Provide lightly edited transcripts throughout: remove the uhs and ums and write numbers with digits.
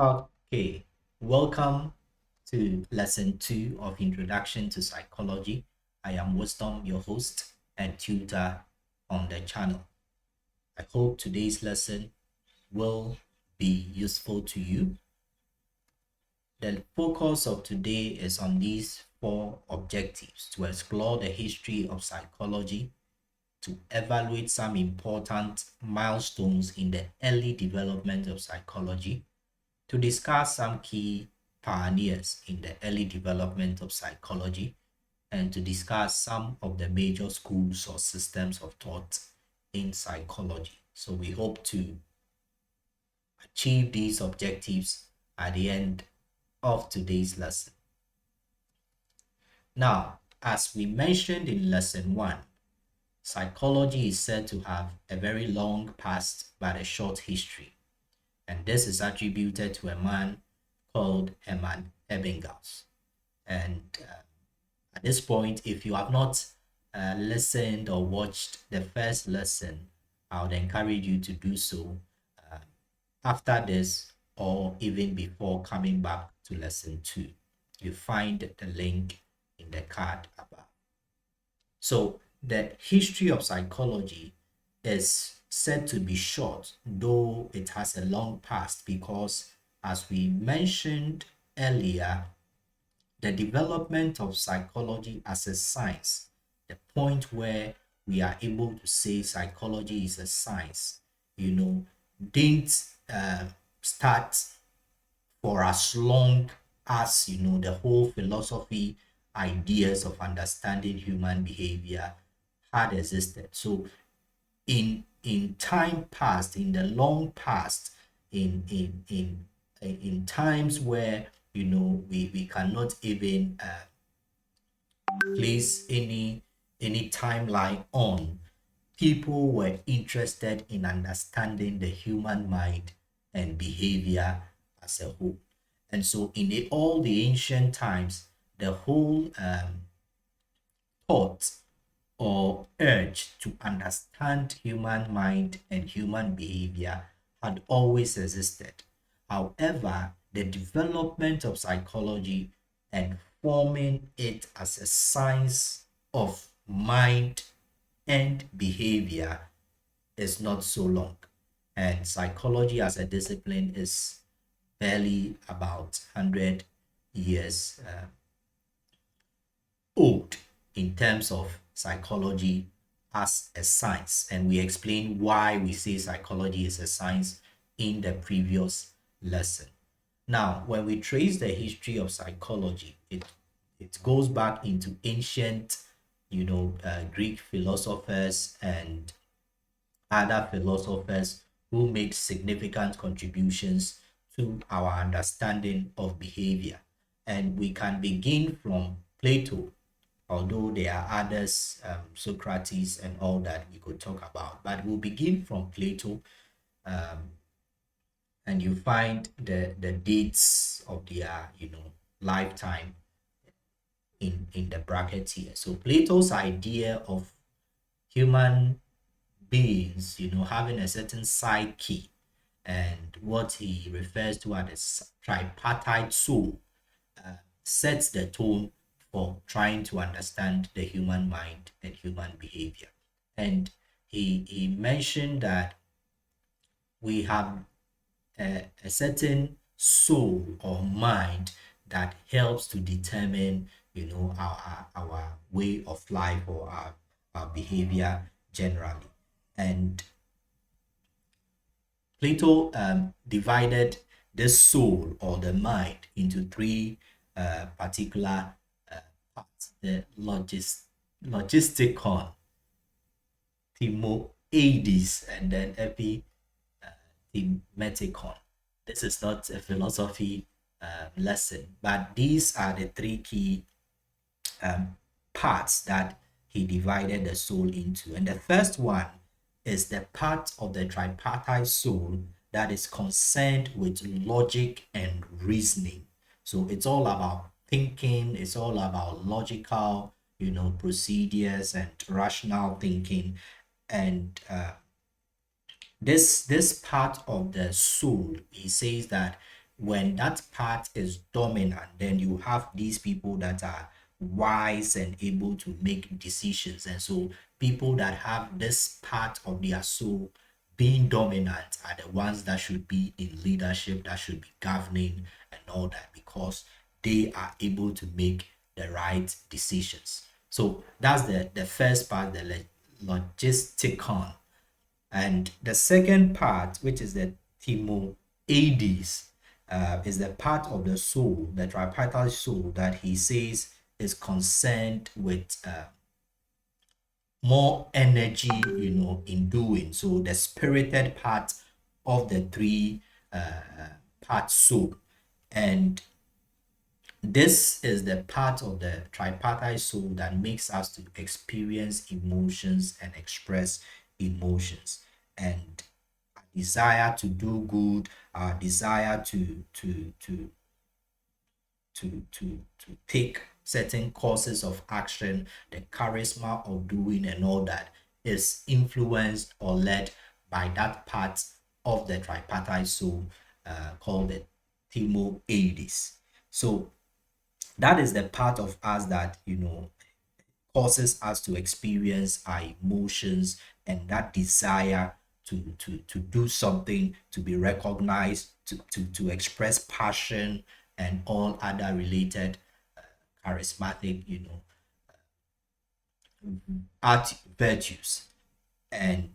Okay, welcome to lesson 2 of Introduction to Psychology. I am Wisdom, your host and tutor on the channel. I hope today's lesson will be useful to you. The focus of today is on these four objectives: to explore the history of psychology, to evaluate some important milestones in the early development of psychology, to discuss some key pioneers in the early development of psychology, and to discuss some of the major schools or systems of thought in psychology. So we hope to achieve these objectives at the end of today's lesson. Now, as we mentioned in lesson 1, psychology is said to have a very long past but a short history. And this is attributed to a man called Hermann Ebbinghaus. And at this point, if you have not listened or watched the first lesson, I would encourage you to do so uh, after this or even before coming back to lesson 2. You find the link in the card above. So the history of psychology is said to be short, though it has a long past, because as we mentioned earlier, the development of psychology as a science, the point where we are able to say psychology is a science, didn't start for as long as the whole philosophy ideas of understanding human behavior had existed. So in time past, in the long past, in times where we cannot even place any timeline on, people were interested in understanding the human mind and behavior as a whole. And so all the ancient times, the whole thought or urge to understand human mind and human behavior had always existed. However, the development of psychology and forming it as a science of mind and behavior is not so long. And psychology as a discipline is barely about 100 years old in terms of psychology as a science. And we explain why we say psychology is a science in the previous lesson. Now, when we trace the history of psychology, it goes back into ancient, Greek philosophers and other philosophers who made significant contributions to our understanding of behavior. And we can begin from Plato, although there are others, Socrates and all that we could talk about. But we'll begin from Plato, um, and you find the dates of their, lifetime in the brackets here. So Plato's idea of human beings, having a certain psyche and what he refers to as a tripartite soul sets the tone for trying to understand the human mind and human behavior. And he mentioned that we have a certain soul or mind that helps to determine, our way of life or our behavior generally. And Plato divided the soul or the mind into three particular parts: the logisticon, timoedes, and then epithemeticon. This is not a philosophy lesson, but these are the three key um, parts that he divided the soul into. And the first one is the part of the tripartite soul that is concerned with logic and reasoning. So it's all about thinking, it's all about logical, procedures and rational thinking. And this part of the soul, he says that when that part is dominant, then you have these people that are wise and able to make decisions. And so people that have this part of their soul being dominant are the ones that should be in leadership, that should be governing and all that, because they are able to make the right decisions. So that's the first part, the logisticon. And the second part, which is the timoedes, is the part of the soul, the tripartite soul, that he says is concerned with more energy, in doing. So the spirited part of the three part soul. And this is the part of the tripartite soul that makes us to experience emotions and express emotions. And our desire to do good, our desire to take certain courses of action, the charisma of doing and all that is influenced or led by that part of the tripartite soul called the timoedes. So that is the part of us that causes us to experience our emotions and that desire to do something, to be recognized, to express passion and all other related charismatic art virtues. And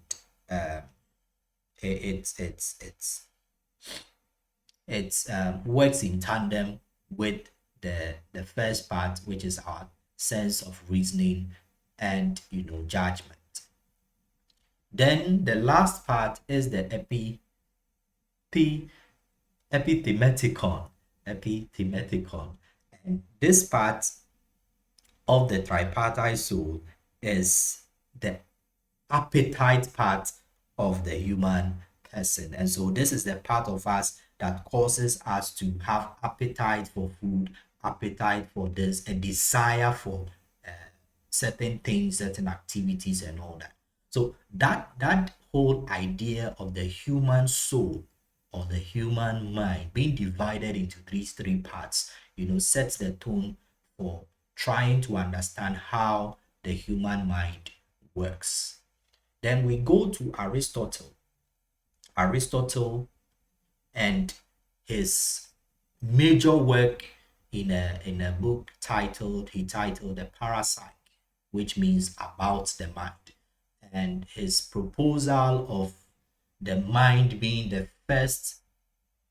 uh, it's works in tandem with the first part, which is our sense of reasoning and judgment. Then the last part is the epithematicon. Epithematicon. And this part of the tripartite soul is the appetite part of the human person. And so this is the part of us that causes us to have appetite for food, appetite for this, a desire for uh, certain things, certain activities and all that. So that whole idea of the human soul or the human mind being divided into these three parts, sets the tone for trying to understand how the human mind works. Then we go to Aristotle. Aristotle and his major work in a book titled The Parasite, which means about the mind. And his proposal of the mind being the first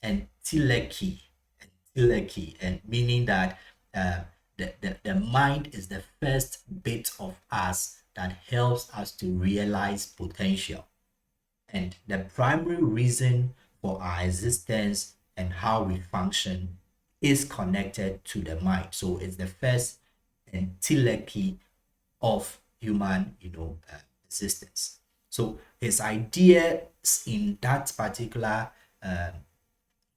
entelechy, and meaning that the mind is the first bit of us that helps us to realize potential. And the primary reason for our existence and how we function is connected to the mind. So it's the first entelechy of human, existence. So his ideas in that particular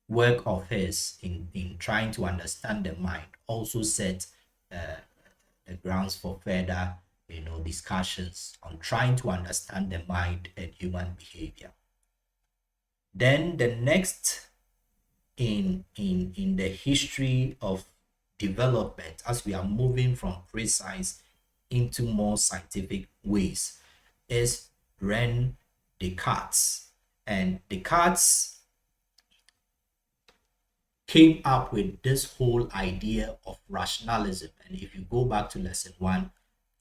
work of his in trying to understand the mind also set the grounds for further discussions on trying to understand the mind and human behavior. Then the next in the history of development, as we are moving from pre-science into more scientific ways, is Ren Descartes. And Descartes came up with this whole idea of rationalism. And if you go back to lesson one,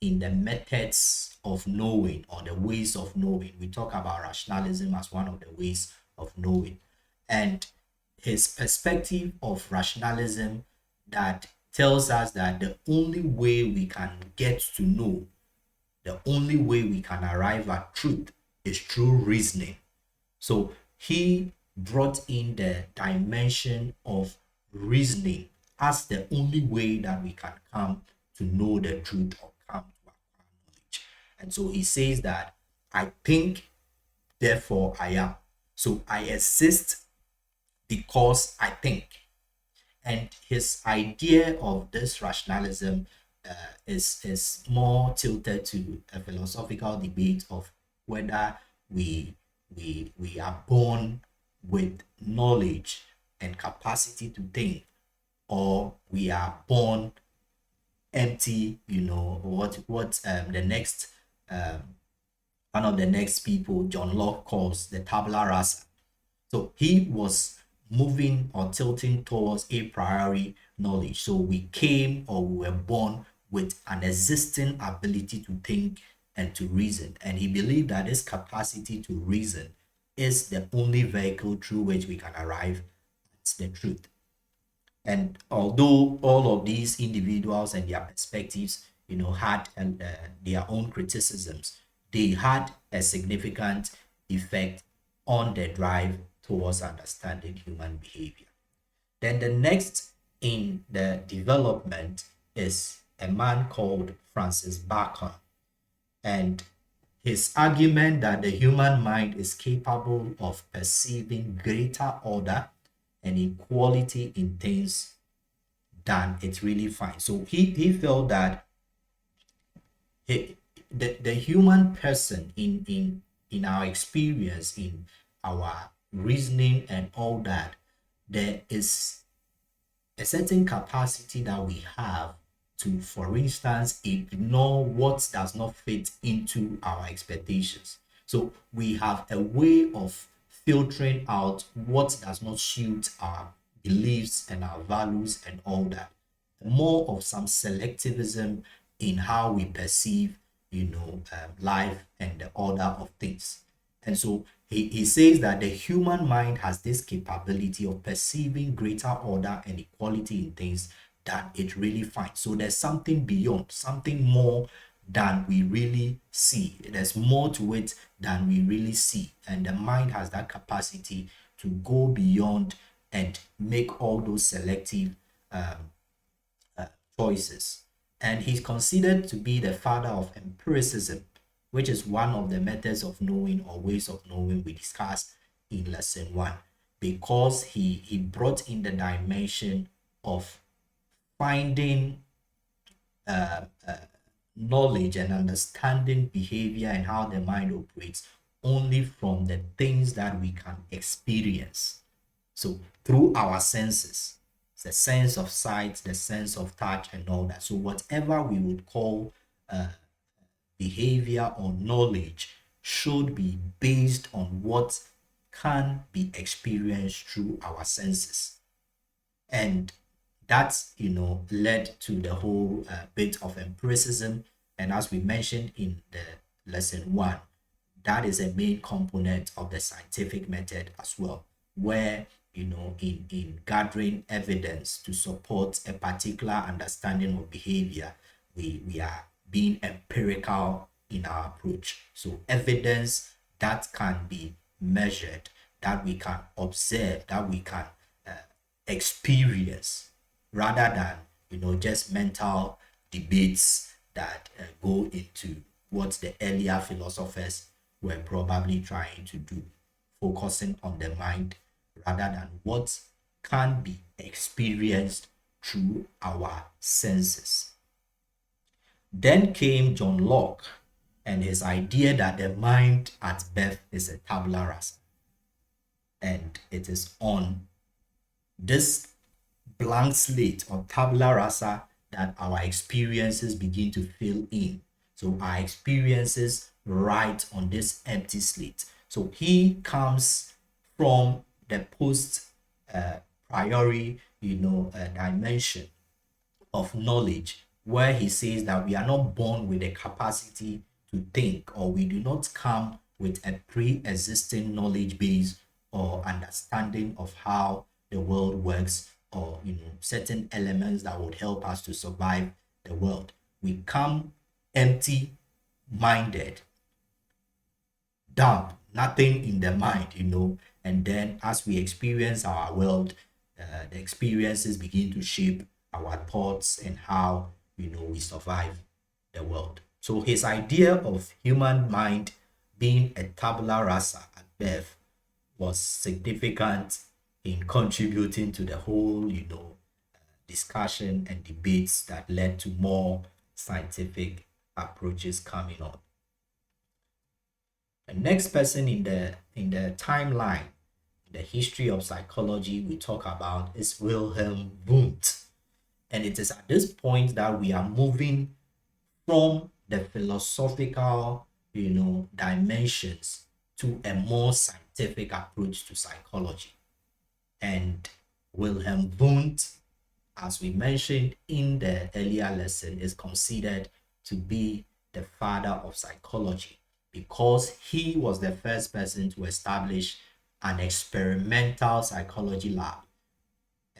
in the methods of knowing or the ways of knowing, we talk about rationalism as one of the ways of knowing. And his perspective of rationalism that tells us that the only way we can get to know, the only way we can arrive at truth is through reasoning. So he brought in the dimension of reasoning as the only way that we can come to know the truth or come to acquire knowledge. And so he says that I think, therefore I am. So I exist because I think. And his idea of this rationalism is more tilted to a philosophical debate of whether we are born with knowledge and capacity to think, or we are born empty, what the next one of the next people John Locke calls the tabula rasa. So he was moving or tilting towards a priori knowledge. So we came or we were born with an existing ability to think and to reason. And he believed that this capacity to reason is the only vehicle through which we can arrive at the truth. And although all of these individuals and their perspectives, had their own criticisms, they had a significant effect on the drive towards understanding human behavior. Then the next in the development is a man called Francis Bacon, and his argument that the human mind is capable of perceiving greater order and equality in things than it really finds. So he felt that he, the human person in our experience, in our reasoning and all that, there is a certain capacity that we have to, for instance, ignore what does not fit into our expectations. So we have a way of filtering out what does not suit our beliefs and our values and all that. More of some selectivism in how we perceive, life and the order of things. And so he says that the human mind has this capability of perceiving greater order and equality in things that it really finds. So there's something beyond, something more than we really see. There's more to it than we really see. And the mind has that capacity to go beyond and make all those selective choices. And he's considered to be the father of empiricism, which is one of the methods of knowing or ways of knowing we discussed in lesson 1, because he brought in the dimension of finding knowledge and understanding behavior and how the mind operates only from the things that we can experience. So through our senses, the sense of sight, the sense of touch, and all that. So whatever we would call behavior or knowledge should be based on what can be experienced through our senses. And that, led to the whole bit of empiricism. And as we mentioned in the lesson 1, that is a main component of the scientific method as well, where in gathering evidence to support a particular understanding of behavior, we are being empirical in our approach. So evidence that can be measured, that we can observe, that we can experience, rather than just mental debates that go into what the earlier philosophers were probably trying to do, focusing on the mind rather than what can be experienced through our senses. Then came John Locke and his idea that the mind at birth is a tabula rasa. And it is on this blank slate or tabula rasa that our experiences begin to fill in. So our experiences write on this empty slate. So he comes from the post priori, dimension of knowledge, where he says that we are not born with the capacity to think, or we do not come with a pre-existing knowledge base or understanding of how the world works, or certain elements that would help us to survive the world. We come empty minded, dumb, nothing in the mind, and then as we experience our world, the experiences begin to shape our thoughts and how we survive the world. So his idea of human mind being a tabula rasa at birth was significant in contributing to the whole discussion and debates that led to more scientific approaches coming on. The next person in the timeline, the history of psychology we talk about is Wilhelm Wundt. And it is at this point that we are moving from the philosophical, dimensions to a more scientific approach to psychology. And Wilhelm Wundt, as we mentioned in the earlier lesson, is considered to be the father of psychology because he was the first person to establish an experimental psychology lab,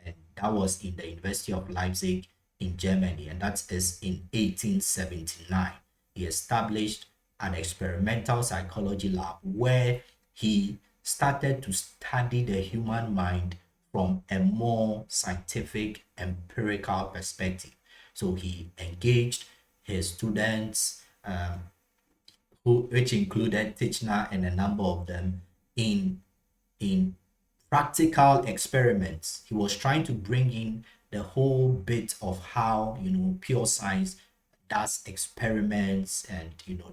and that was in the University of Leipzig in Germany, and that is in 1879. He established an experimental psychology lab where he started to study the human mind from a more scientific, empirical perspective. So he engaged his students, which included Titchener and a number of them, in in practical experiments. He was trying to bring in the whole bit of how pure science does experiments and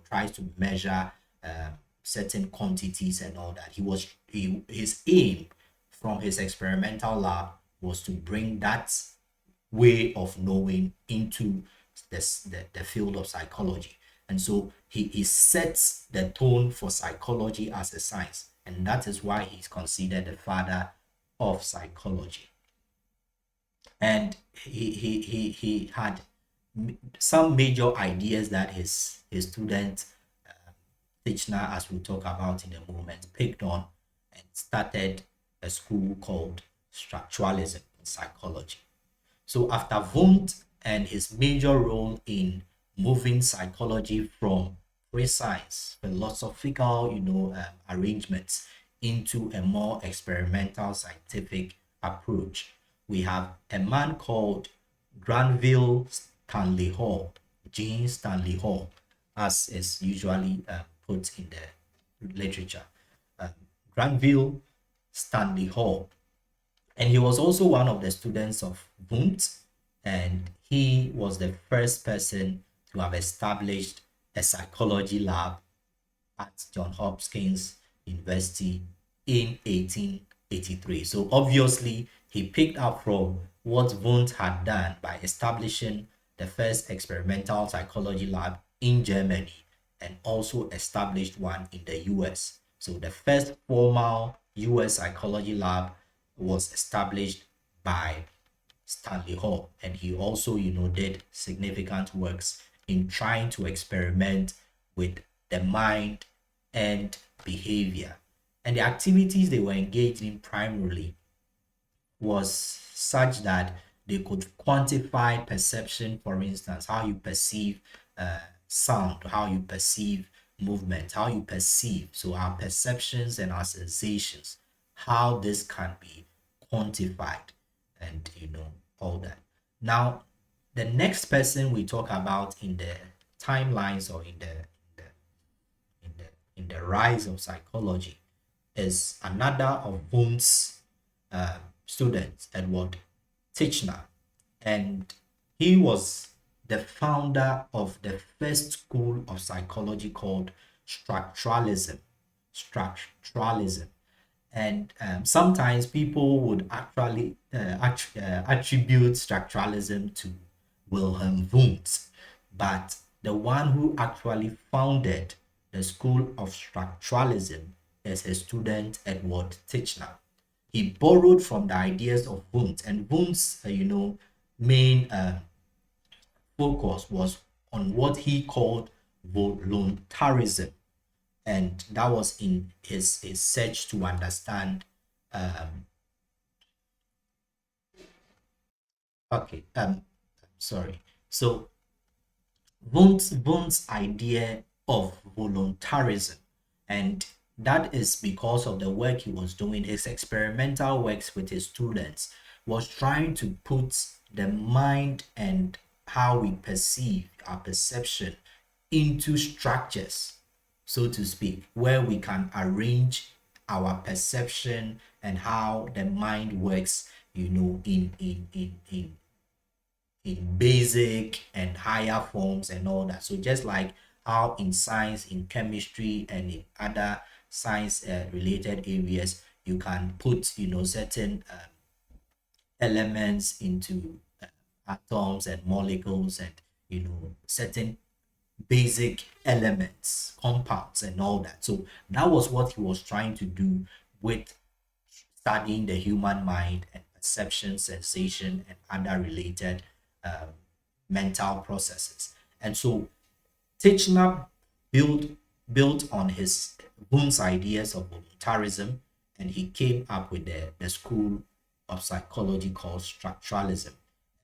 tries to measure certain quantities and all that. His aim from his experimental lab was to bring that way of knowing into the field of psychology. And so he sets the tone for psychology as a science. And that is why he's considered the father of psychology. And he had some major ideas that his student Titchener, as we'll talk about in a moment, picked on and started a school called structuralism in psychology. So after Wundt and his major role in moving psychology from pre-science, philosophical, arrangements into a more experimental scientific approach, we have a man called Granville Stanley Hall, Jean Stanley Hall, as is usually put in the literature. Um, Granville Stanley Hall, and he was also one of the students of Wundt, and he was the first person to have established a psychology lab at Johns Hopkins University in 1883. So obviously, he picked up from what Wundt had done by establishing the first experimental psychology lab in Germany and also established one in the US. So the first formal US psychology lab was established by Stanley Hall, and he also did significant works in trying to experiment with the mind and behavior. And the activities they were engaged in primarily was such that they could quantify perception, for instance, how you perceive sound, how you perceive movement, how you perceive, so our perceptions and our sensations, how this can be quantified, and all that. Now, the next person we talk about in the timelines or in the rise of psychology is another of Wundt's students, Edward Titchener, and he was the founder of the first school of psychology called structuralism. Structuralism, and sometimes people would actually attribute structuralism to Wilhelm Wundt, but the one who actually founded the school of structuralism is his student Edward Titchener. He borrowed from the ideas of Wundt, and Wundt's main focus was on what he called voluntarism, and that was in his search to understand okay sorry so Wundt's idea of voluntarism, and that is because of the work he was doing. His experimental works with his students was trying to put the mind and how we perceive our perception into structures, so to speak, where we can arrange our perception and how the mind works, in basic and higher forms and all that. So just like how in science, in chemistry, and in other science related areas, you can put, certain elements into atoms and molecules, and certain basic elements, compounds, and all that. So that was what he was trying to do with studying the human mind and perception, sensation, and other related um, mental processes. And so Titchener built built on his Wundt's ideas of voluntarism, and he came up with the school of psychology called structuralism.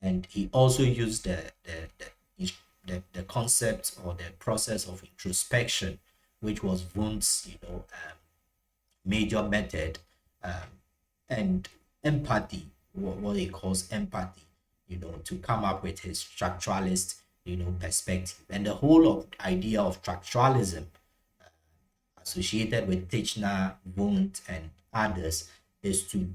And he also used the concept or the process of introspection, which was Wundt's major method, um, and empathy, what he calls empathy, to come up with his structuralist, perspective. And the whole of idea of structuralism associated with Titchener, Wundt, and others is to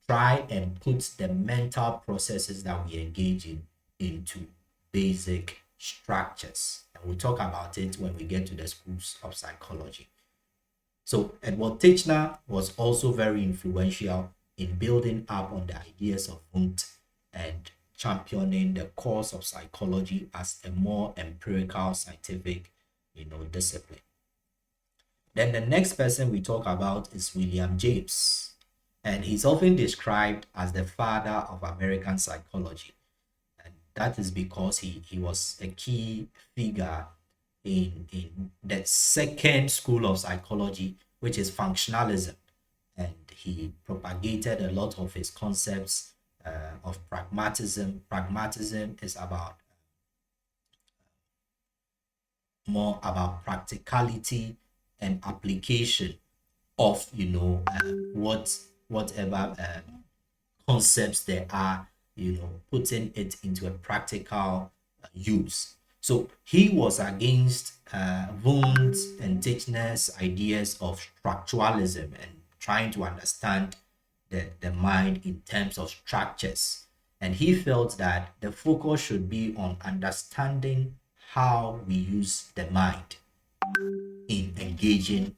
try and put the mental processes that we engage in into basic structures. And we'll talk about it when we get to the schools of psychology. So Edward Titchener was also very influential in building up on the ideas of Wundt and championing the course of psychology as a more empirical scientific, discipline. Then the next person we talk about is William James, and he's often described as the father of American psychology. And that is because he was a key figure in the second school of psychology, which is functionalism. And he propagated a lot of his concepts of pragmatism. Pragmatism is about more about practicality and application of whatever concepts there are, putting it into a practical use. So he was against Wundt and Titchener's ideas of structuralism and trying to understand the mind in terms of structures. And he felt that the focus should be on understanding how we use the mind in engaging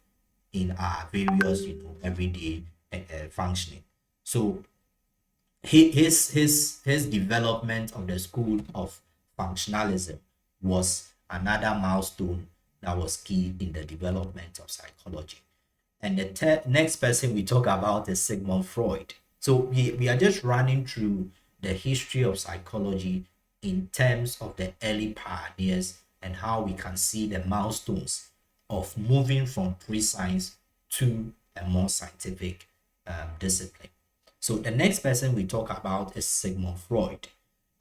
in our various, everyday functioning. So his development of the school of functionalism was another milestone that was key in the development of psychology. And the next person we talk about is Sigmund Freud. So we are just running through the history of psychology in terms of the early pioneers and how we can see the milestones of moving from pre-science to a more scientific discipline. So the next person we talk about is Sigmund Freud.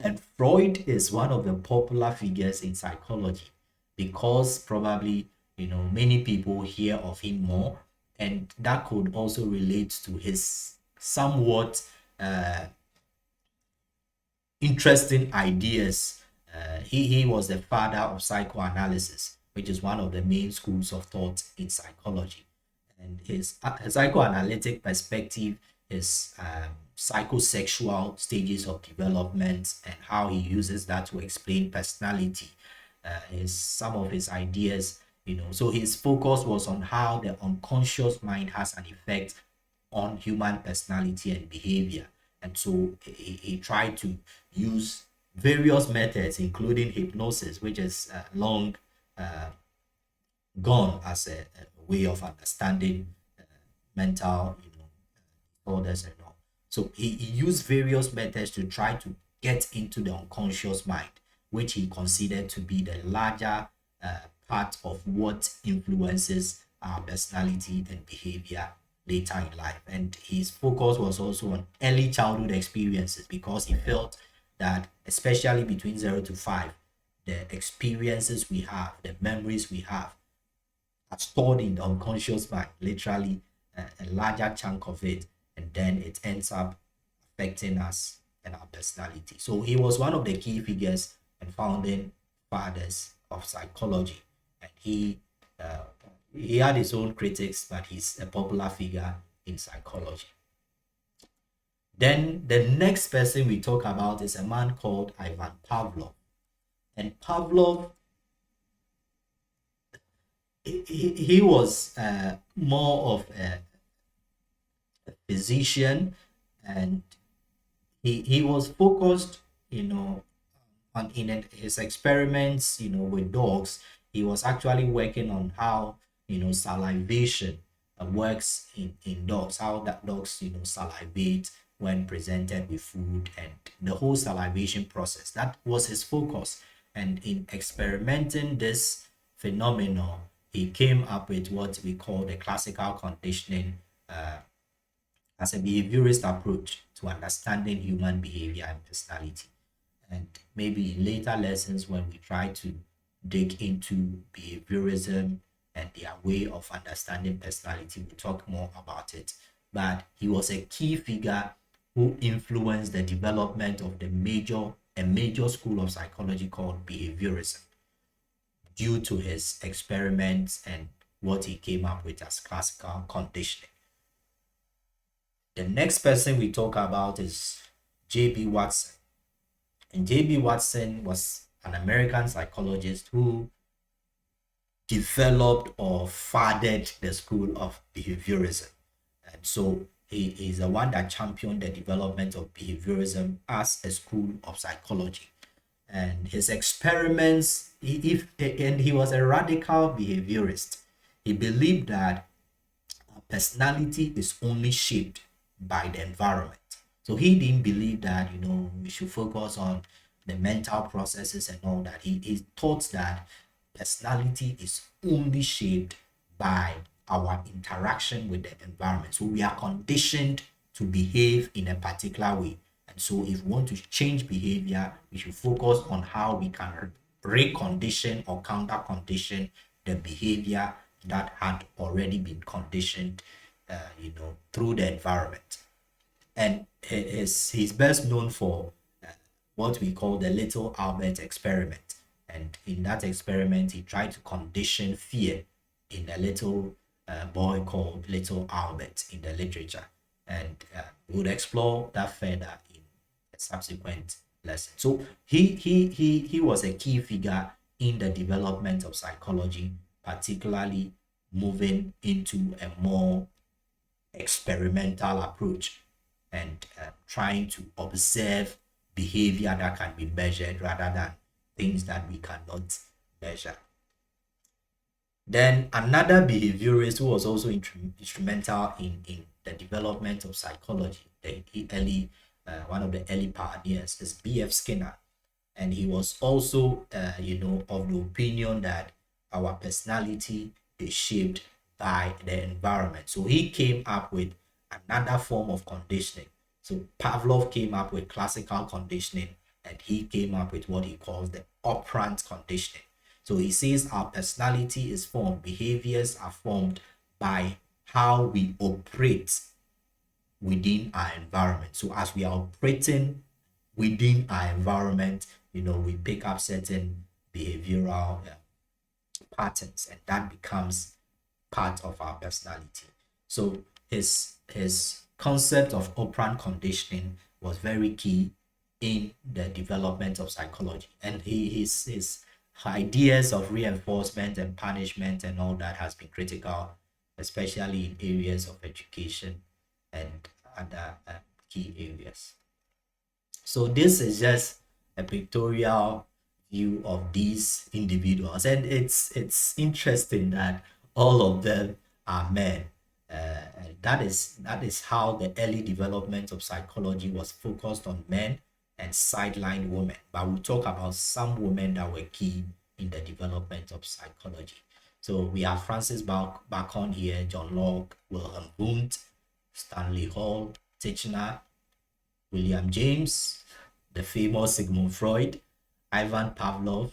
And Freud is one of the popular figures in psychology because probably, many people hear of him more, and that could also relate to his somewhat interesting ideas. He was the father of psychoanalysis, which is one of the main schools of thought in psychology. And his psychoanalytic perspective is psychosexual stages of development and how he uses that to explain personality. Some of his ideas, so his focus was on how the unconscious mind has an effect on human personality and behavior. And so he tried to use various methods, including hypnosis, which is long gone as a way of understanding mental, disorders and all. So he used various methods to try to get into the unconscious mind, which he considered to be the larger part of what influences our personality and behavior later in life. And his focus was also on early childhood experiences because he felt that, especially between 0 to 5, the experiences we have, the memories we have, are stored in the unconscious mind, literally a larger chunk of it, and then it ends up affecting us and our personality. So he was one of the key figures and founding fathers of psychology, and he had his own critics, but he's a popular figure in psychology. Then the next person we talk about is a man called Ivan Pavlov. And Pavlov, he was more of a physician, and he was focused, on his experiments, with dogs. He was actually working on how, salivation works in dogs, how that dogs, salivate when presented with food, and the whole salivation process. That was his focus. And in experimenting this phenomenon, he came up with what we call the classical conditioning, as a behaviorist approach to understanding human behavior and personality. And maybe in later lessons, when we try to dig into behaviorism and their way of understanding personality, we'll talk more about it. But he was a key figure who influenced the development of a major school of psychology called behaviorism, due to his experiments and what he came up with as classical conditioning. The next person we talk about is J.B. Watson. And J.B. Watson was an American psychologist who developed or fathered the school of behaviorism. And so he is the one that championed the development of behaviorism as a school of psychology. And his experiments, and he was a radical behaviorist. He believed that personality is only shaped by the environment. So he didn't believe that, we should focus on the mental processes and all that. He thought that personality is only shaped by our interaction with the environment. So we are conditioned to behave in a particular way. And so if we want to change behavior, we should focus on how we can recondition or counter condition the behavior that had already been conditioned, through the environment. And he's best known for what we call the Little Albert experiment. And in that experiment, he tried to condition fear in a little boy called Little Albert in the literature. And we'll explore that further in a subsequent lesson. So he was a key figure in the development of psychology, particularly moving into a more experimental approach and trying to observe behavior that can be measured rather than things that we cannot measure. Then another behaviorist who was also instrumental in the development of psychology, one of the early pioneers, is B.F. Skinner. And he was also, of the opinion that our personality is shaped by the environment. So he came up with another form of conditioning. So Pavlov came up with classical conditioning, and he came up with what he calls the operant conditioning. So he says our personality is formed, behaviors are formed by how we operate within our environment. So as we are operating within our environment, we pick up certain behavioral patterns, and that becomes part of our personality. So his concept of operant conditioning was very key in the development of psychology, and his ideas of reinforcement and punishment and all that has been critical, especially in areas of education and other key areas. So this is just a pictorial view of these individuals, and it's interesting that all of them are men. And that is how the early development of psychology was focused on men and sidelined women. But we'll talk about some women that were key in the development of psychology. So we have Francis Bacon here, John Locke, Wilhelm Wundt, Stanley Hall, Titchener, William James, the famous Sigmund Freud, Ivan Pavlov,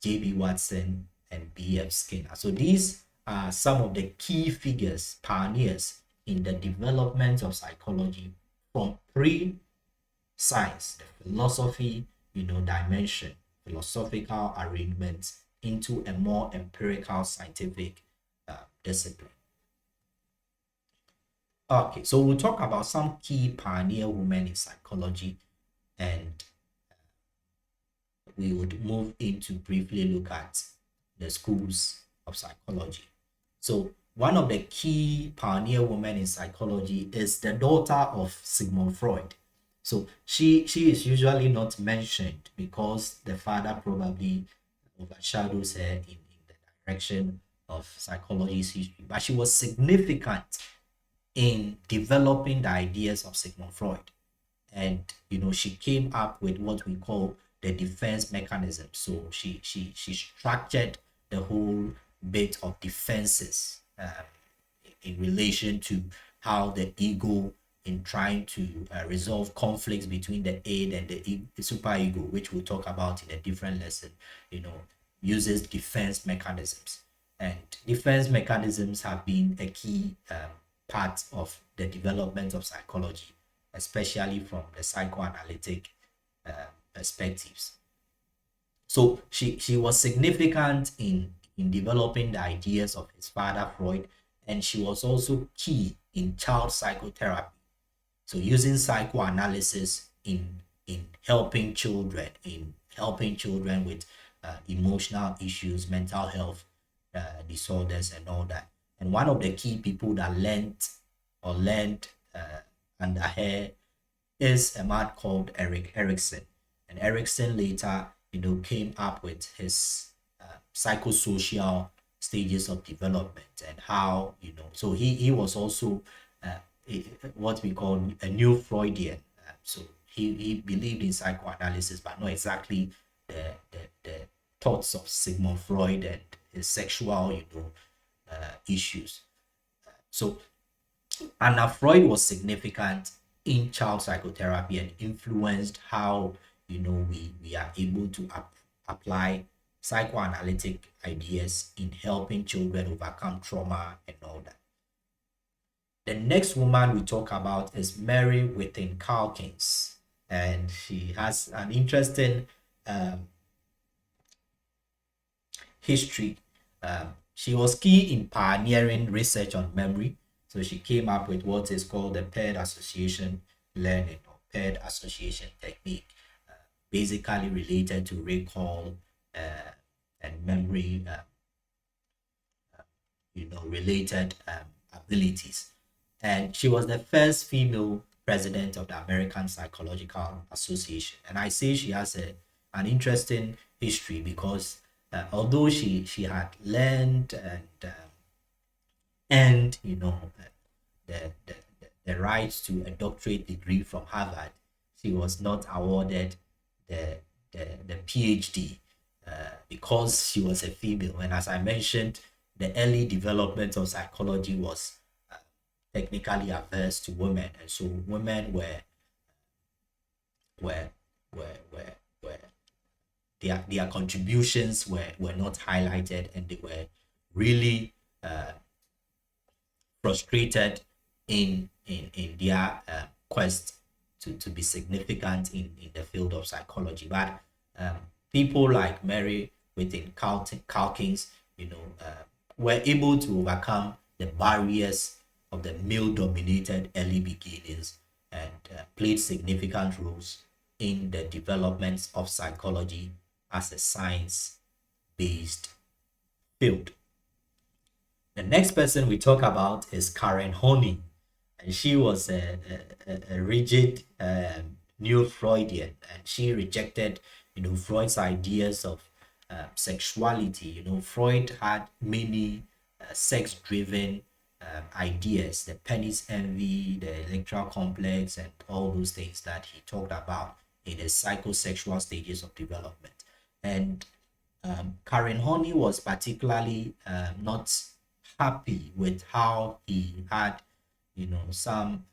J.B. Watson, and B.F. Skinner. So these are some of the key figures, pioneers in the development of psychology from pre-science, the philosophy, dimension, philosophical arrangements into a more empirical scientific discipline. Okay, so we'll talk about some key pioneer women in psychology, and we would move into briefly look at the schools of psychology. So one of the key pioneer women in psychology is the daughter of Sigmund Freud. So she is usually not mentioned because the father probably overshadows her in the direction of psychology's history. But she was significant in developing the ideas of Sigmund Freud. And she came up with what we call the defense mechanism. So she structured the whole bit of defenses in relation to how the ego, in trying to resolve conflicts between the id and the super ego, which we'll talk about in a different lesson, uses defense mechanisms. And defense mechanisms have been a key part of the development of psychology, especially from the psychoanalytic perspectives. So she was significant in developing the ideas of his father Freud, and she was also key in child psychotherapy. So using psychoanalysis in helping children with emotional issues, mental health disorders, and all that. And one of the key people that learned under her is a man called Eric Erikson. And Erikson later, came up with his psychosocial stages of development, and how, so he was also what we call a new Freudian. So he believed in psychoanalysis, but not exactly the thoughts of Sigmund Freud and his sexual, issues. So Anna Freud was significant in child psychotherapy and influenced how, we are able to apply psychoanalytic ideas in helping children overcome trauma and all that. The next woman we talk about is Mary Within Calkins, and she has an interesting um, history. She was key in pioneering research on memory. So she came up with what is called the paired association learning, or paired association technique, basically related to recall and memory, related abilities. And she was the first female president of the American Psychological Association. And I say she has an interesting history because although she had learned and the right to a doctorate degree from Harvard, she was not awarded the the PhD because she was a female. And as I mentioned, the early development of psychology was technically averse to women, and so women were were were, were their contributions were not highlighted, and they were really frustrated in their quest to be significant in the field of psychology. But um, people like Mary within Calkins, were able to overcome the barriers of the male-dominated early beginnings, and played significant roles in the development of psychology as a science-based field. The next person we talk about is Karen Honey, and she was a rigid new Freudian, and she rejected, Freud's ideas of sexuality. Freud had many sex-driven ideas, the penis envy, the electoral complex, and all those things that he talked about in the psychosexual stages of development. And Karen Honey was particularly not happy with how he had, some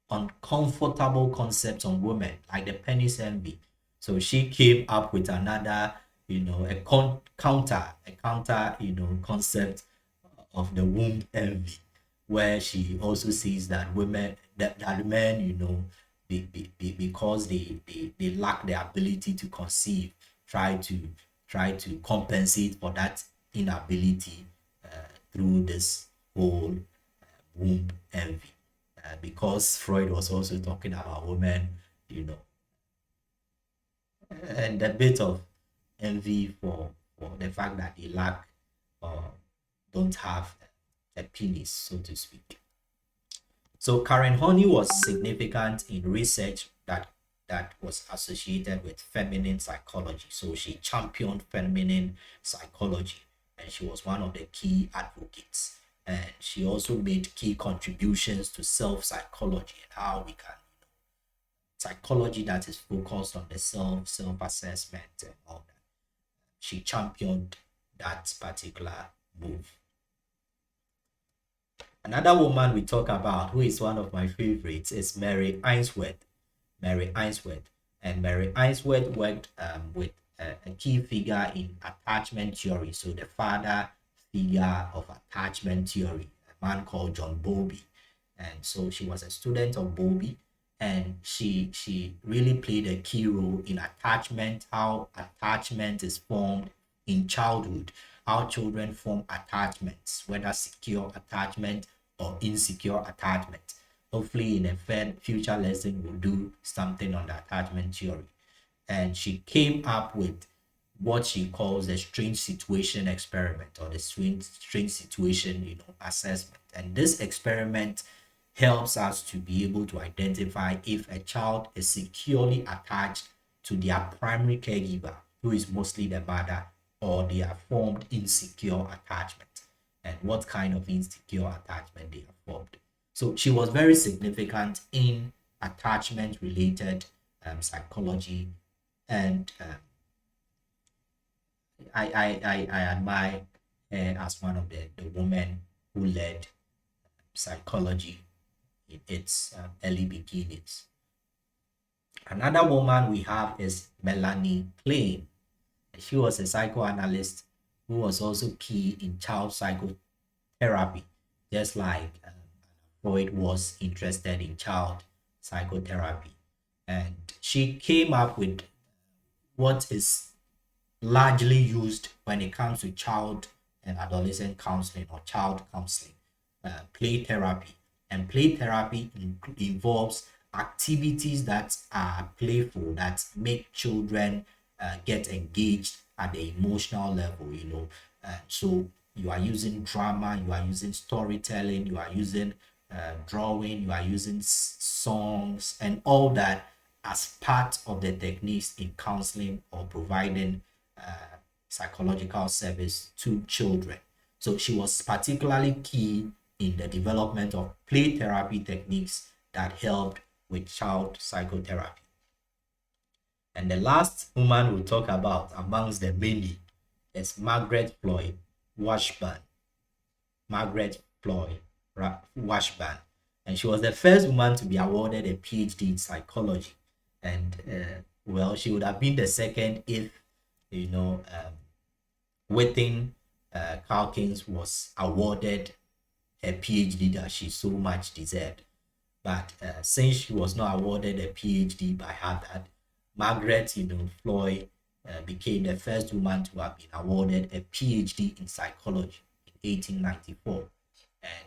uncomfortable concepts on women, like the penis envy. So she came up with another, a counter, concept of the womb envy, where she also sees that that men, because they lack the ability to conceive, try to compensate for that inability through this whole womb envy. Because Freud was also talking about women, you know, and a bit of envy for the fact that they lack uh, don't have a penis, so to speak. So Karen Horney was significant in research that was associated with feminine psychology. So she championed feminine psychology, and she was one of the key advocates. And she also made key contributions to self-psychology and how we can psychology that is focused on the self-assessment and all that. She championed that particular move. Another woman we talk about, who is one of my favorites, is Mary Ainsworth. Mary Ainsworth. And Mary Ainsworth worked with a key figure in attachment theory. So the father figure of attachment theory, a man called John Bowlby. And so she was a student of Bowlby, and she really played a key role in attachment, how attachment is formed in childhood, how children form attachments, whether secure attachment or insecure attachment. Hopefully in a future lesson we'll do something on the attachment theory. And she came up with what she calls the strange situation experiment, or the strange situation assessment. And this experiment helps us to be able to identify if a child is securely attached to their primary caregiver, who is mostly the mother, or they have formed insecure attachment, and what kind of insecure attachment they have formed. So she was very significant in attachment related psychology, and I admire her as one of the women who led psychology in its early beginnings. Another woman we have is Melanie Klein. She was a psychoanalyst who was also key in child psychotherapy, just like Freud was interested in child psychotherapy. And she came up with what is largely used when it comes to child and adolescent counseling, or child counseling, play therapy. And play therapy involves activities that are playful, that make children get engaged at the emotional level. So you are using drama, you are using storytelling, you are using drawing, you are using songs and all that as part of the techniques in counseling or providing psychological service to children. So she was particularly key in the development of play therapy techniques that helped with child psychotherapy. And the last woman we'll talk about amongst the many is Margaret Floyd Washburn. Margaret Floyd Washburn. And she was the first woman to be awarded a PhD in psychology. And well, she would have been the second if, Whitney Calkins was awarded a PhD that she so much deserved. But since she was not awarded a PhD by Harvard, Margaret, Floyd became the first woman to have been awarded a PhD in psychology in 1894. And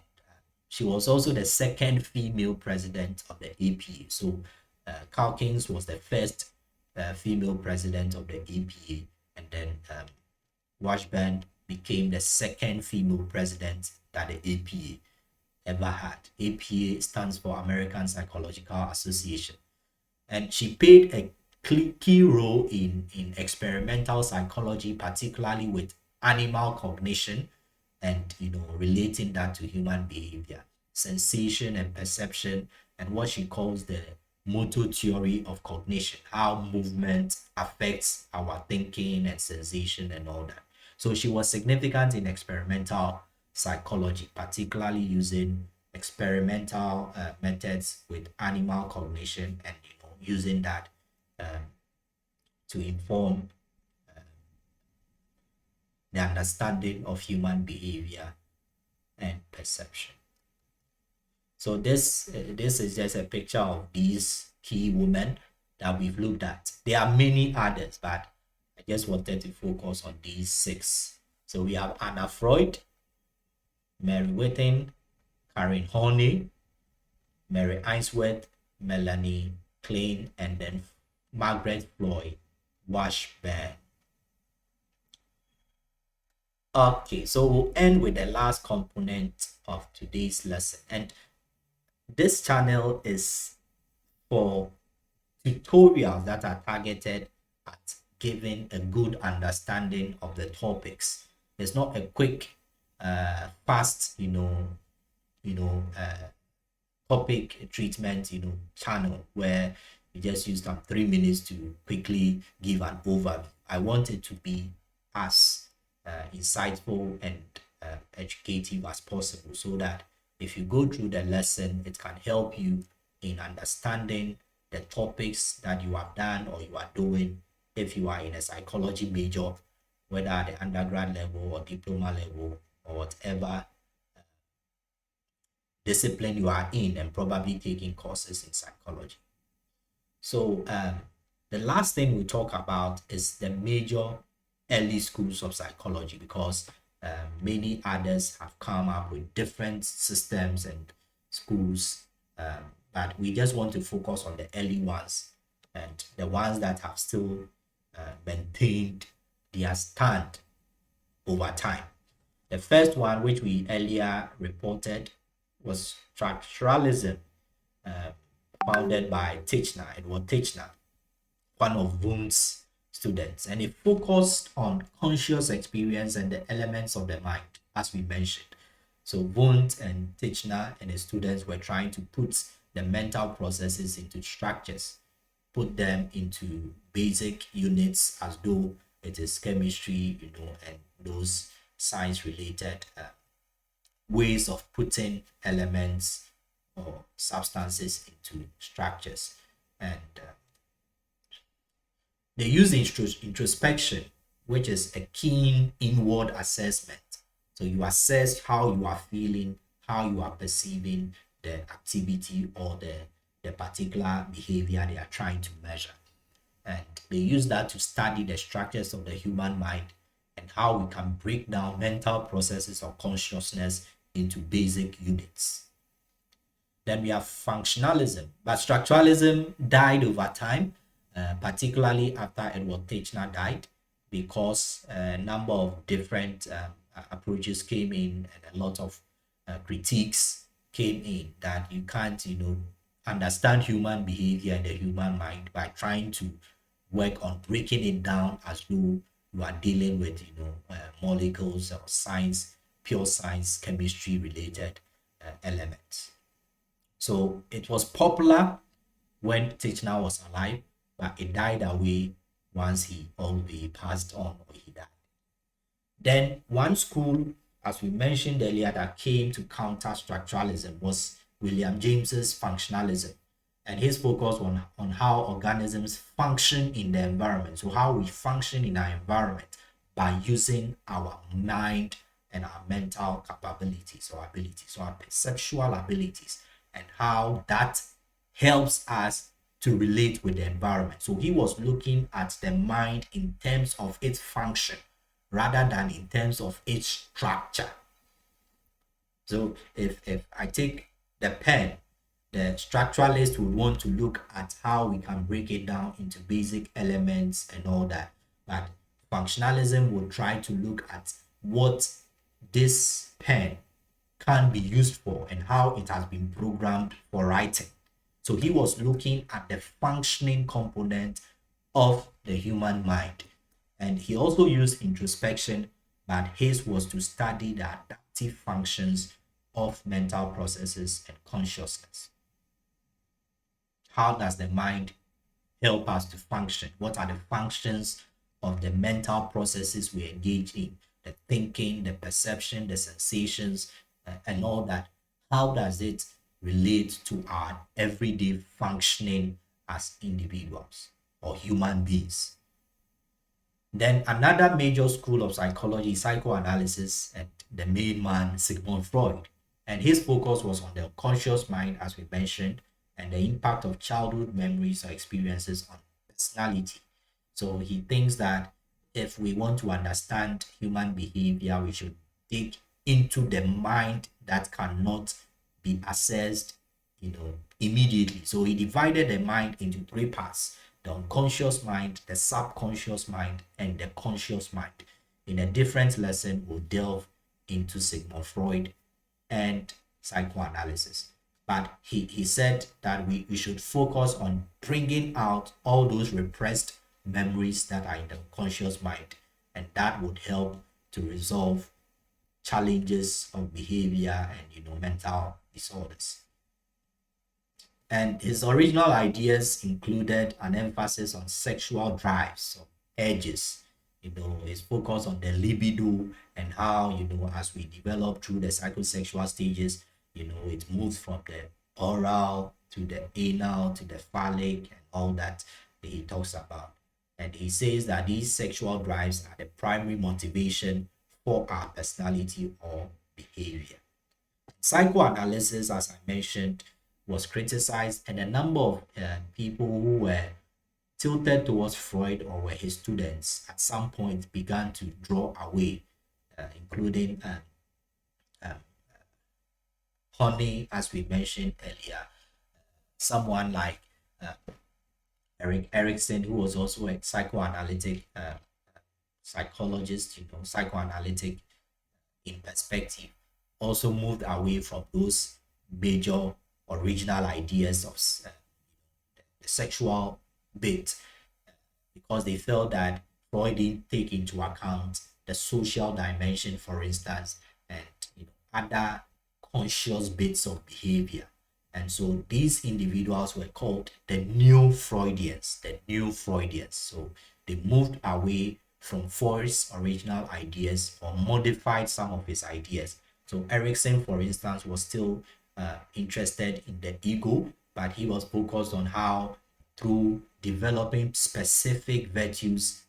she was also the second female president of the APA. So Calkins was the first female president of the APA, and then Washburn became the second female president that the APA ever had. APA stands for American Psychological Association. And she played a key role in experimental psychology, particularly with animal cognition and relating that to human behavior, sensation and perception, and what she calls the motor theory of cognition, how movement affects our thinking and sensation and all that. So she was significant in experimental psychology, particularly using experimental methods with animal cognition, and using that to inform the understanding of human behavior and perception. So this is just a picture of these key women that we've looked at. There are many others, but I just wanted to focus on these 6. So we have Anna Freud, Mary Whitton, Karen Horney, Mary Ainsworth, Melanie Klein, and then Margaret Floyd Washburn. Okay, so we'll end with the last component of today's lesson. And this channel is for tutorials that are targeted at giving a good understanding of the topics. It's not a quick, fast, topic treatment, channel where you just use some 3 minutes to quickly give an overview. I want it to be as insightful and educative as possible so that if you go through the lesson, it can help you in understanding the topics that you have done or you are doing if you are in a psychology major, whether at the undergrad level or diploma level or whatever discipline you are in and probably taking courses in psychology. So the last thing we talk about is the major early schools of psychology because many others have come up with different systems and schools, but we just want to focus on the early ones and the ones that have still maintained their stand over time. The first one, which we earlier reported, was structuralism, uh, founded by Titchener. It was Titchener, one of Wundt's students, and it focused on conscious experience and the elements of the mind, as we mentioned. So Wundt and Titchener and his students were trying to put the mental processes into structures, put them into basic units as though it is chemistry, and those science related ways of putting elements or substances into structures. And they use introspection, which is a keen inward assessment. So you assess how you are feeling, how you are perceiving the activity or the particular behavior they are trying to measure. And they use that to study the structures of the human mind and how we can break down mental processes of consciousness into basic units. Then we have functionalism, but structuralism died over time, particularly after Edward Titchener died, because a number of different approaches came in and a lot of critiques came in that you can't, understand human behavior and the human mind by trying to work on breaking it down as though you are dealing with, molecules or science, pure science, chemistry related elements. So it was popular when Titchener was alive, but it died away once he passed on or he died. Then one school, as we mentioned earlier, that came to counter structuralism was William James's functionalism. And his focus on how organisms function in the environment. So how we function in our environment by using our mind and our mental capabilities or abilities, so our perceptual abilities, and how that helps us to relate with the environment. So he was looking at the mind in terms of its function rather than in terms of its structure. So if I take the pen, the structuralist would want to look at how we can break it down into basic elements and all that. But functionalism would try to look at what this pen can be used for and how it has been programmed for writing. So he was looking at the functioning component of the human mind. And he also used introspection, but his was to study the adaptive functions of mental processes and consciousness. How does the mind help us to function? What are the functions of the mental processes we engage in? The thinking, the perception, the sensations, and all that. How does it relate to our everyday functioning as individuals or human beings? Then another major school of psychology is psychoanalysis, and the main man, Sigmund Freud. And his focus was on the conscious mind, as we mentioned, and the impact of childhood memories or experiences on personality. So he thinks that if we want to understand human behavior, we should dig into the mind that cannot be assessed, immediately. So he divided the mind into three parts: the unconscious mind, the subconscious mind, and the conscious mind. in a different lesson, we'll delve into Sigmund Freud and psychoanalysis. But he said that we should focus on bringing out all those repressed memories that are in the conscious mind, and that would help to resolve challenges of behavior and mental disorders. And his original ideas included an emphasis on sexual drives, or urges, his focus on the libido and how, as we develop through the psychosexual stages, it moves from the oral to the anal to the phallic and all that he talks about. And he says that these sexual drives are the primary motivation for our personality or behavior. Psychoanalysis, as I mentioned, was criticized, and a number of people who were tilted towards Freud or were his students at some point began to draw away, including Honey, as we mentioned earlier, someone like Eric Erickson, who was also a psychoanalytic psychologist, psychoanalytic in perspective, also moved away from those major original ideas of the sexual bit, because they felt that Freud didn't take into account the social dimension, for instance, and other conscious bits of behavior. And so these individuals were called the new Freudians, the new Freudians. So they moved away from Freud's original ideas or modified some of his ideas. So Erickson, for instance, was still interested in the ego, but he was focused on how, through developing specific virtues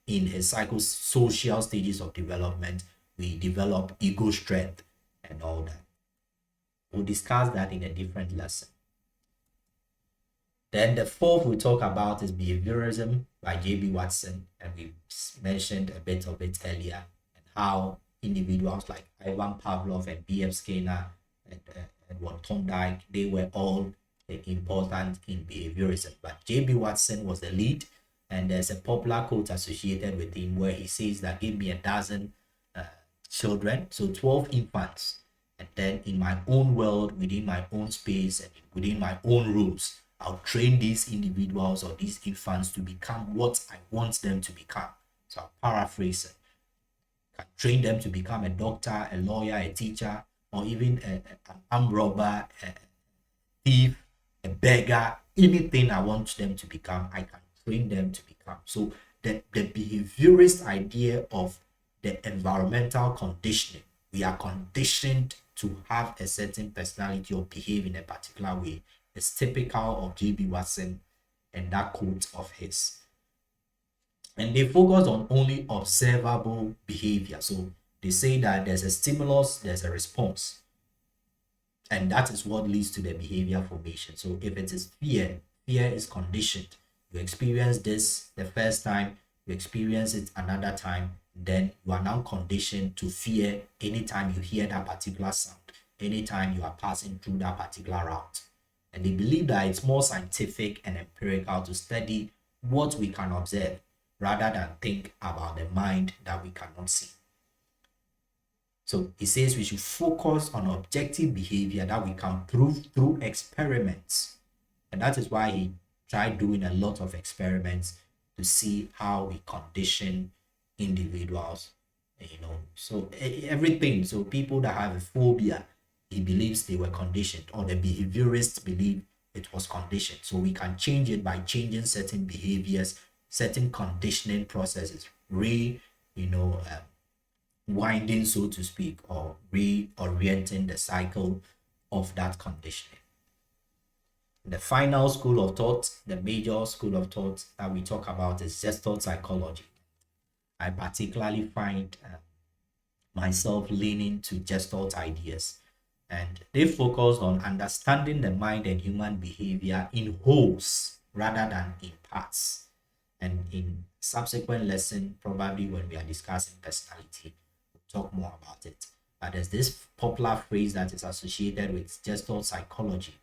in his psychosocial stages of development, we develop ego strength and all that. We'll discuss that in a different lesson. Then the fourth we talk about is behaviorism by J.B. Watson, and we mentioned a bit of it earlier, and how individuals like Ivan Pavlov and B.F. Skinner and Edward Thorndike, they were all important in behaviorism. But J.B. Watson was the lead, and there's a popular quote associated with him where he says that give me a dozen children, so 12 infants, and then in my own world, within my own space and within my own rules, I'll train these individuals or these infants to become what I want them to become. So I'll paraphrase it. I can train them to become a doctor, a lawyer, a teacher, or even an armed robber, a thief, a beggar. Anything I want them to become, I can train them to become. So the behaviorist idea of the environmental conditioning, we are conditioned to have a certain personality or behave in a particular way, is typical of J.B. Watson and that quote of his. And they focus on only observable behavior. So they say that there's a stimulus, there's a response. And that is what leads to the behavior formation. So if it is fear, fear is conditioned. You experience this the first time, you experience it another time, then you are now conditioned to fear anytime you hear that particular sound, anytime you are passing through that particular route. And they believe that it's more scientific and empirical to study what we can observe rather than think about the mind that we cannot see. So he says we should focus on objective behavior that we can prove through experiments. And that is why he tried doing a lot of experiments to see how we condition individuals, so everything. So people that have a phobia, he believes they were conditioned, or the behaviorists believe it was conditioned. So we can change it by changing certain behaviors, certain conditioning processes, winding, so to speak, or reorienting the cycle of that conditioning. The final school of thought, the major school of thought that we talk about, is Gestalt psychology. I particularly find myself leaning to Gestalt ideas, and they focus on understanding the mind and human behavior in wholes rather than in parts. And in subsequent lesson, probably when we are discussing personality, we'll talk more about it. But there's this popular phrase that is associated with Gestalt psychology,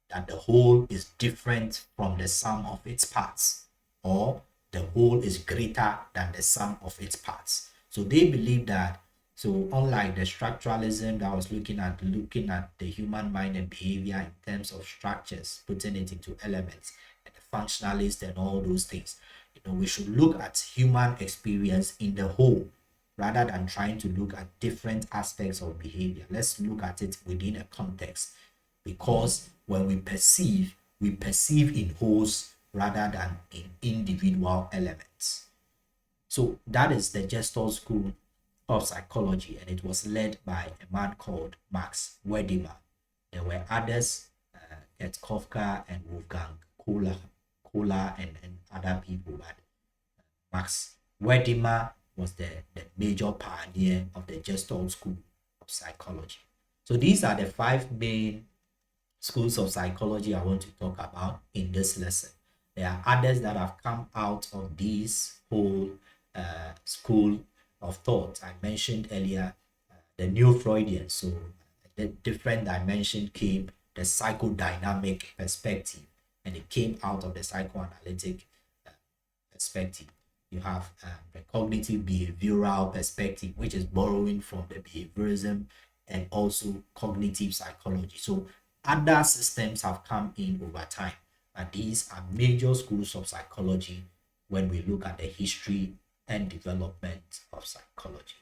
that the whole is different from the sum of its parts, or the whole is greater than the sum of its parts. So they believe that, so unlike the structuralism that was looking at the human mind and behavior in terms of structures, putting it into elements, and the functionalist and all those things, we should look at human experience in the whole rather than trying to look at different aspects of behavior. Let's look at it within a context, because when we perceive in wholes rather than in individual elements. So that is the Gestalt school of psychology, and it was led by a man called Max Wertheimer. There were others, Gert Kofka and Wolfgang Kohler and other people, but Max Wertheimer was the major pioneer of the Gestalt school of psychology. So these are the five main schools of psychology I want to talk about in this lesson. There are others that have come out of these whole school of thought. I mentioned earlier the neo-Freudian. So the different dimension came the psychodynamic perspective, and it came out of the psychoanalytic perspective. You have the cognitive behavioral perspective, which is borrowing from the behaviorism and also cognitive psychology. So other systems have come in over time, and these are major schools of psychology when we look at the history and development of psychology.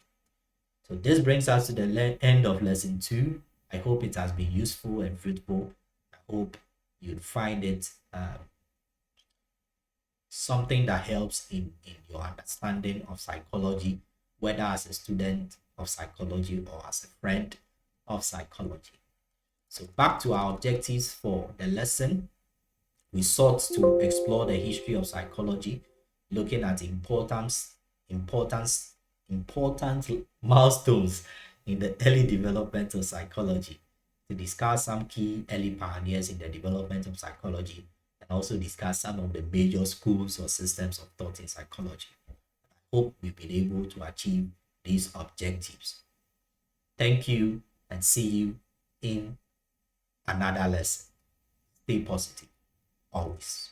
So this brings us to the end of lesson 2. I hope it has been useful and fruitful. I hope you'd find it something that helps in your understanding of psychology, whether as a student of psychology or as a friend of psychology. So back to our objectives for the lesson. We sought to explore the history of psychology, looking at important milestones in the early development of psychology, to discuss some key early pioneers in the development of psychology, and also discuss some of the major schools or systems of thought in psychology. I hope we've been able to achieve these objectives. Thank you, and see you in another lesson. Stay positive always.